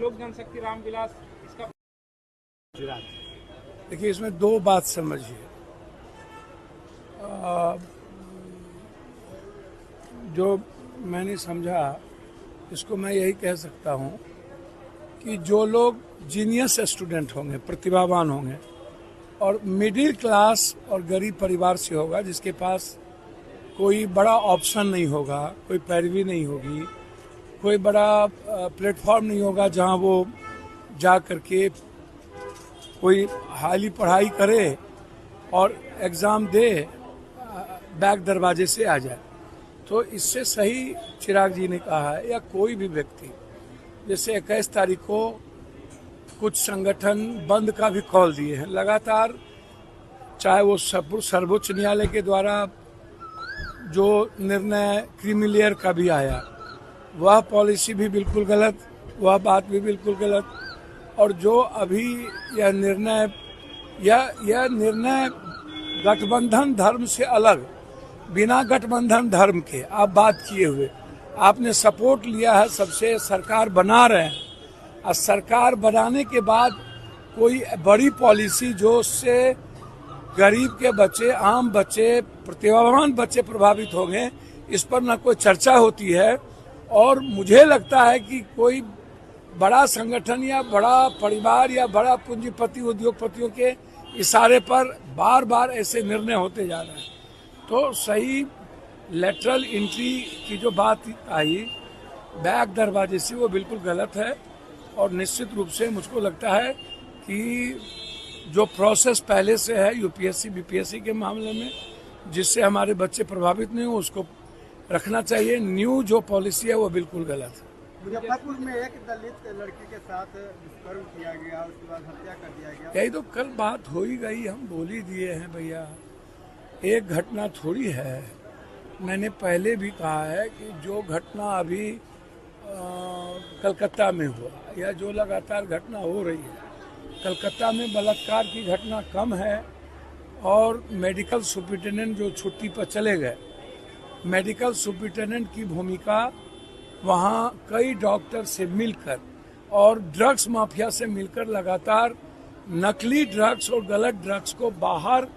लोक जनशक्ति रामविलास इसका। देखिए, इसमें दो बात समझिए। जो मैंने समझा इसको मैं यही कह सकता हूँ कि जो लोग जीनियस स्टूडेंट होंगे, प्रतिभावान होंगे और मिडिल क्लास और गरीब परिवार से होगा, जिसके पास कोई बड़ा ऑप्शन नहीं होगा, कोई पैरवी नहीं होगी, कोई बड़ा प्लेटफॉर्म नहीं होगा जहाँ वो जा करके कोई हाईली पढ़ाई करे और एग्ज़ाम दे बैक दरवाजे से आ जाए, तो इससे सही चिराग जी ने कहा है, या कोई भी व्यक्ति, जैसे 21 तारीख को कुछ संगठन बंद का भी कॉल दिए हैं लगातार, चाहे वो सर्वोच्च न्यायालय के द्वारा जो निर्णय क्रीमी लेयर का भी आया, वह पॉलिसी भी बिल्कुल गलत, वह बात भी बिल्कुल गलत। और जो अभी यह निर्णय गठबंधन धर्म से अलग, बिना गठबंधन धर्म के आप बात किए हुए आपने सपोर्ट लिया है, सबसे सरकार बना रहे हैं, और सरकार बनाने के बाद कोई बड़ी पॉलिसी जो उससे गरीब के बच्चे, आम बच्चे, प्रतिभावान बच्चे प्रभावित होंगे, इस पर न कोई चर्चा होती है। और मुझे लगता है कि कोई बड़ा संगठन या बड़ा परिवार या बड़ा पूंजीपति उद्योगपतियों के इशारे पर बार बार ऐसे निर्णय होते जा रहे हैं। तो सही लेटरल एंट्री की जो बात आई बैक दरवाजे से, वो बिल्कुल गलत है। और निश्चित रूप से मुझको लगता है कि जो प्रोसेस पहले से है यूपीएससी बीपीएससी के मामले में, जिससे हमारे बच्चे प्रभावित नहीं हो, उसको रखना चाहिए। न्यू जो पॉलिसी है वो बिल्कुल गलत है। मुजफ्फरपुर में एक दलित लड़की के साथ दुष्कर्म किया गया, उसके बाद हत्या कर दिया गया। यही तो कल बात हो ही गई, हम बोल ही दिए हैं भैया, एक घटना थोड़ी है। मैंने पहले भी कहा है कि जो घटना अभी कलकत्ता में हुआ या जो लगातार घटना हो रही है, कलकत्ता में बलात्कार की घटना कम है और मेडिकल सुपरिटेंडेंट जो छुट्टी पर चले गए, मेडिकल सुपरिटेंडेंट की भूमिका वहाँ कई डॉक्टर से मिलकर और ड्रग्स माफिया से मिलकर लगातार नकली ड्रग्स और गलत ड्रग्स को बाहर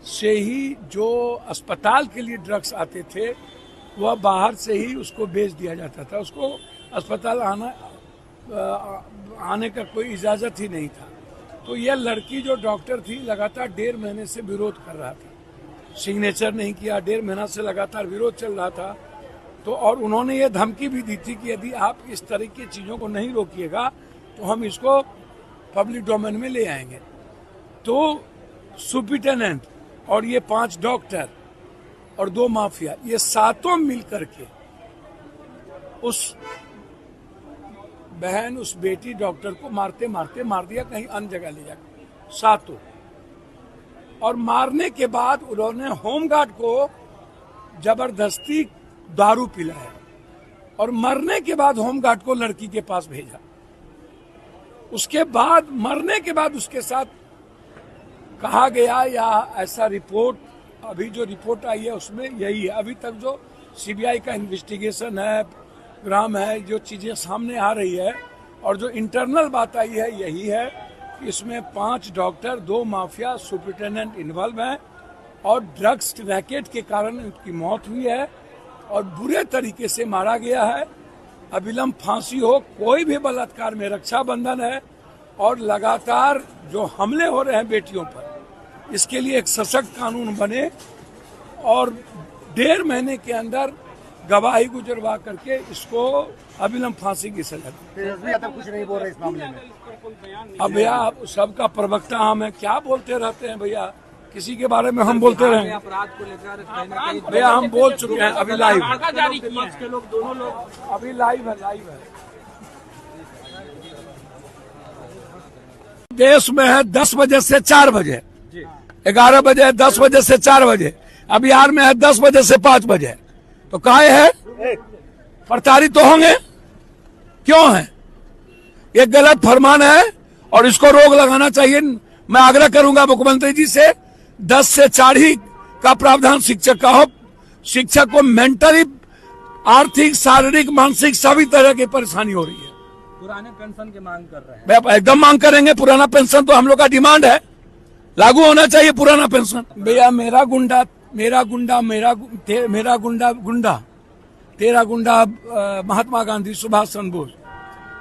से ही, जो अस्पताल के लिए ड्रग्स आते थे, वह बाहर से ही उसको बेच दिया जाता था। उसको अस्पताल आने का कोई इजाज़त ही नहीं था। तो यह लड़की जो डॉक्टर थी लगातार 1.5 महीने से विरोध कर रहा था, सिग्नेचर नहीं किया, 1.5 महीना से लगातार विरोध चल रहा था। तो और उन्होंने ये धमकी भी दी थी कि यदि आप इस तरह की चीज़ों को नहीं रोकिएगा तो हम इसको पब्लिक डोमेन में ले आएंगे। तो सुपरिटेंडेंट और ये 5 डॉक्टर और 2 माफिया, ये सातों मिल करके उस बहन, उस बेटी डॉक्टर को मारते मारते मार दिया, कहीं अन्य जगह ले जाकर, सातों। और मारने के बाद उन्होंने होमगार्ड को जबरदस्ती दारू पिलाया और मरने के बाद होमगार्ड को लड़की के पास भेजा। उसके बाद मरने के बाद उसके साथ कहा गया, या ऐसा रिपोर्ट, अभी जो रिपोर्ट आई है उसमें यही है। अभी तक जो सीबीआई का इन्वेस्टिगेशन है, ग्राम है, जो चीजें सामने आ रही है और जो इंटरनल बात आई है यही है कि इसमें 5 डॉक्टर, 2 माफिया, सुपरिटेंडेंट इन्वॉल्व हैं और ड्रग्स रैकेट के कारण उनकी मौत हुई है और बुरे तरीके से मारा गया है। अविलंब फांसी हो, कोई भी बलात्कार में रक्षाबंधन है और लगातार जो हमले हो रहे हैं बेटियों पर, इसके लिए एक सशक्त कानून बने और 1.5 महीने के अंदर गवाही गुजरवा करके इसको अविलंब फांसी की सजा दी। कुछ नहीं बोल रहे इस मामले में। अब भैया सबका प्रवक्ता हम है, क्या बोलते रहते हैं भैया, किसी के बारे में हम बोलते रहे अपराध को लेकर भैया, हम बोल चुके हैं। अभी लाइव जारी किए के लोग, दोनों लोग अभी लाइव है। देश में है 10 बजे से 4 बजे, 11 बजे, 10 बजे से 4 बजे। अब बिहार में है 10 बजे से 5 बजे। तो काहे है, प्रताड़ित तो होंगे, क्यों है? ये गलत फरमान है और इसको रोक लगाना चाहिए। मैं आग्रह करूंगा मुख्यमंत्री जी से, 10 से 4 ही का प्रावधान शिक्षक का हो। शिक्षक को मेंटली, आर्थिक, शारीरिक, मानसिक सभी तरह की परेशानी हो रही है। पुराने पेंशन की मांग कर रहे हैं। भैया एकदम मांग करेंगे, पुराना पेंशन तो हम लोग का डिमांड है, लागू होना चाहिए पुराना पेंशन। भैया मेरा गुंडा गुंडा तेरा गुंडा महात्मा गांधी, सुभाष चंद्र बोस,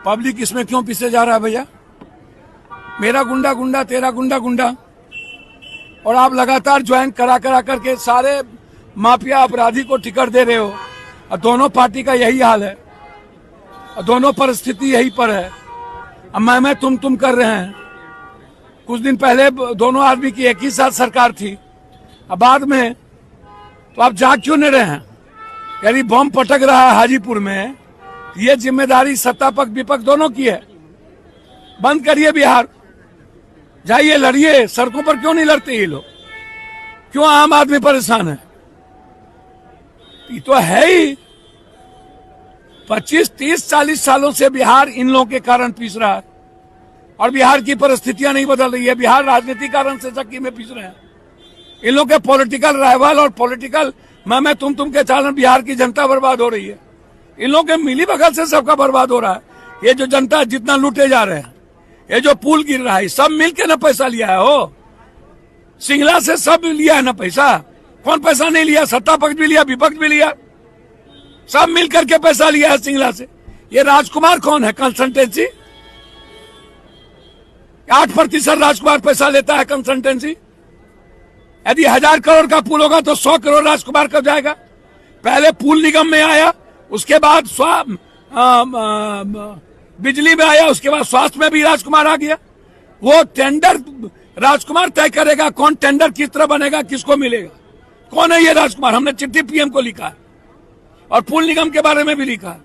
पब्लिक इसमें क्यों पीछे जा रहा है भैया? मेरा गुंडा गुंडा तेरा गुंडा गुंडा, और आप लगातार ज्वाइन करा करके सारे माफिया अपराधी को टिकट दे रहे हो। और दोनों पार्टी का यही हाल है, और दोनों परिस्थिति यही पर है। अब मैं तुम कर रहे हैं। कुछ दिन पहले दोनों आदमी की एक ही साथ सरकार थी, अब बाद में तो आप जाग क्यों नहीं रहे हैं? यानी बम पटक रहा है हाजीपुर में, ये जिम्मेदारी सत्ता पक्ष विपक्ष दोनों की है। बंद करिए बिहार, जाइए लड़िए। सड़कों पर क्यों नहीं लड़ते ये लोग? क्यों आम आदमी परेशान है? ये तो है ही 25, 30, 40 सालों से बिहार इन लोगों के कारण पीस रहा है, और बिहार की परिस्थितियां नहीं बदल रही है। बिहार राजनीतिक कारण से चक्की में पीस रहे हैं। इन लोगों के पॉलिटिकल राइवल और पॉलिटिकल मैं तुम के कारण बिहार की जनता बर्बाद हो रही है। इन लोगों के मिली बगल से सबका बर्बाद हो रहा है। ये जो जनता जितना लूटे जा रहे हैं, ये जो पुल गिर रहा है, सब मिलके ना पैसा लिया है। हो सिंगला से सब लिया है ना पैसा। कौन पैसा नहीं लिया? सत्ता पक्ष भी लिया, विपक्ष भी लिया, सब मिल करके पैसा लिया है सिंगला से। ये राजकुमार कौन है? कंसल्टेंसी 8% राजकुमार पैसा लेता है कंसल्टेंसी। यदि 1000 करोड़ का पुल होगा तो 100 करोड़ राजकुमार कब जाएगा? पहले पुल निगम में आया, उसके बाद बिजली में आया, उसके बाद स्वास्थ्य में भी राजकुमार आ गया। वो टेंडर राजकुमार तय करेगा कौन टेंडर किस तरह बनेगा, किसको मिलेगा। कौन है ये राजकुमार? हमने चिट्ठी पीएम को लिखा है और पुल निगम के बारे में भी लिखा है।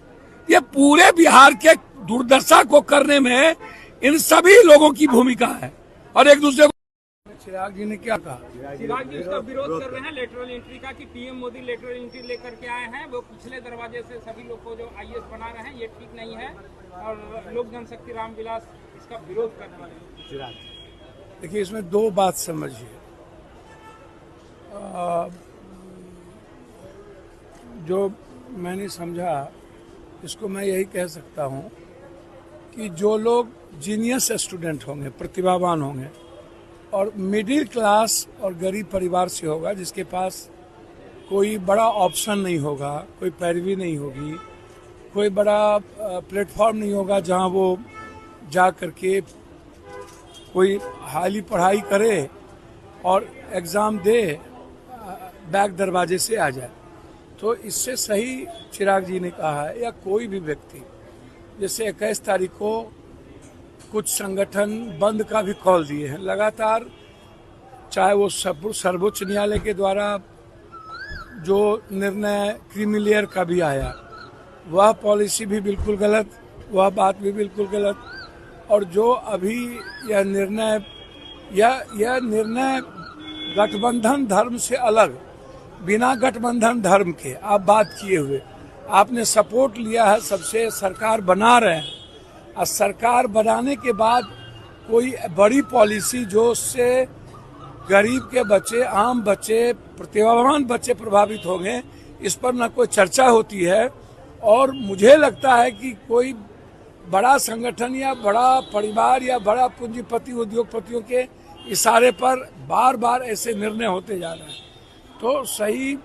ये पूरे बिहार के दुर्दशा को करने में इन सभी लोगों की भूमिका है, और एक दूसरे को। चिराग जी ने क्या कहा? चिराग जी इसका विरोध कर रहे हैं लेटरल एंट्री का, कि पीएम मोदी लेटरल एंट्री लेकर के आए हैं, वो पिछले दरवाजे से सभी लोग को जो आईएएस बना रहे हैं, ये ठीक नहीं है, और लोक जनशक्ति रामविलास इसका विरोध कर रहे हैं। चिराग देखिए, इसमें दो बात समझिए। जो मैंने समझा, इसको मैं यही कह सकता हूं कि जो लोग जीनियस स्टूडेंट होंगे, प्रतिभावान होंगे, और मिडिल क्लास और गरीब परिवार से होगा, जिसके पास कोई बड़ा ऑप्शन नहीं होगा, कोई पैरवी नहीं होगी, कोई बड़ा प्लेटफॉर्म नहीं होगा जहां वो जा करके कोई हाईली पढ़ाई करे और एग्ज़ाम दे, बैक दरवाजे से आ जाए। तो इससे सही चिराग जी ने कहा है, या कोई भी व्यक्ति, जैसे 21 तारीख को कुछ संगठन बंद का भी कॉल दिए हैं लगातार, चाहे वो सर्वोच्च न्यायालय के द्वारा जो निर्णय क्रीमी लेयर का भी आया, वह पॉलिसी भी बिल्कुल गलत, वह बात भी बिल्कुल गलत। और जो अभी यह निर्णय गठबंधन धर्म से अलग, बिना गठबंधन धर्म के आप बात किए हुए आपने सपोर्ट लिया है, सबसे सरकार बना रहे हैं, और सरकार बनाने के बाद कोई बड़ी पॉलिसी जो उससे गरीब के बच्चे, आम बच्चे, प्रतिभावान बच्चे प्रभावित होंगे, इस पर न कोई चर्चा होती है। और मुझे लगता है कि कोई बड़ा संगठन या बड़ा परिवार या बड़ा पूंजीपति उद्योगपतियों के इशारे पर बार बार ऐसे निर्णय होते जा रहे हैं। तो सही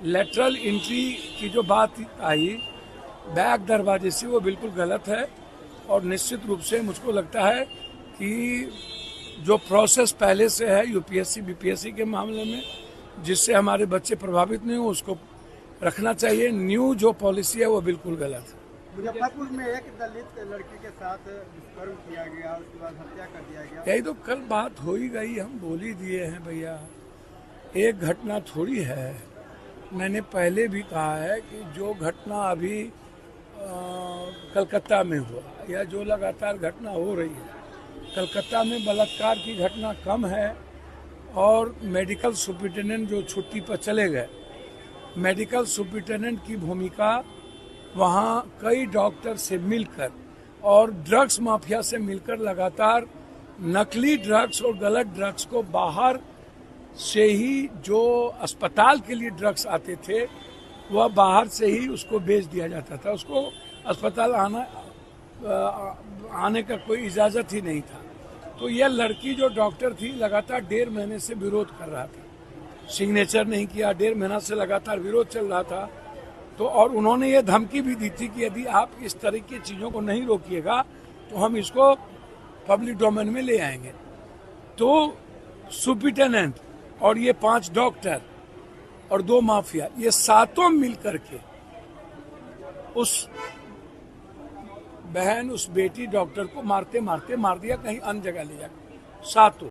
लेटरल एंट्री की जो बात आई बैक दरवाजे से, वो बिल्कुल गलत है। और निश्चित रूप से मुझको लगता है कि जो प्रोसेस पहले से है यूपीएससी बीपीएससी के मामले में, जिससे हमारे बच्चे प्रभावित नहीं हो, उसको रखना चाहिए। न्यू जो पॉलिसी है वो बिल्कुल गलत है। मुजफ्फरपुर में एक दलित लड़की के साथ दुष्कर्म किया गया, उसके बाद हत्या कर दिया गया। यही तो कल बात हो ही गई, हम बोल ही दिए हैं भैया, एक घटना थोड़ी है। मैंने पहले भी कहा है कि जो घटना अभी कलकत्ता में हुआ, या जो लगातार घटना हो रही है, कलकत्ता में बलात्कार की घटना कम है, और मेडिकल सुपरिटेंडेंट जो छुट्टी पर चले गए, मेडिकल सुपरिटेंडेंट की भूमिका वहाँ कई डॉक्टर से मिलकर और ड्रग्स माफिया से मिलकर लगातार नकली ड्रग्स और गलत ड्रग्स को बाहर से ही, जो अस्पताल के लिए ड्रग्स आते थे, वह बाहर से ही उसको बेच दिया जाता था। उसको अस्पताल आने का कोई इजाजत ही नहीं था। तो यह लड़की जो डॉक्टर थी लगातार 1.5 महीने से विरोध कर रहा था, सिग्नेचर नहीं किया, 1.5 महीना से लगातार विरोध चल रहा था। तो और उन्होंने ये धमकी भी दी थी कि यदि आप इस तरह की चीजों को नहीं रोकिएगा तो हम इसको पब्लिक डोमेन में ले आएंगे। तो सुप्रिटेंडेंट और ये 5 डॉक्टर और 2 माफिया, ये सातों मिल करके उस बहन, उस बेटी डॉक्टर को मारते मारते मार दिया, कहीं अन्य जगह ले जाकर, सातों।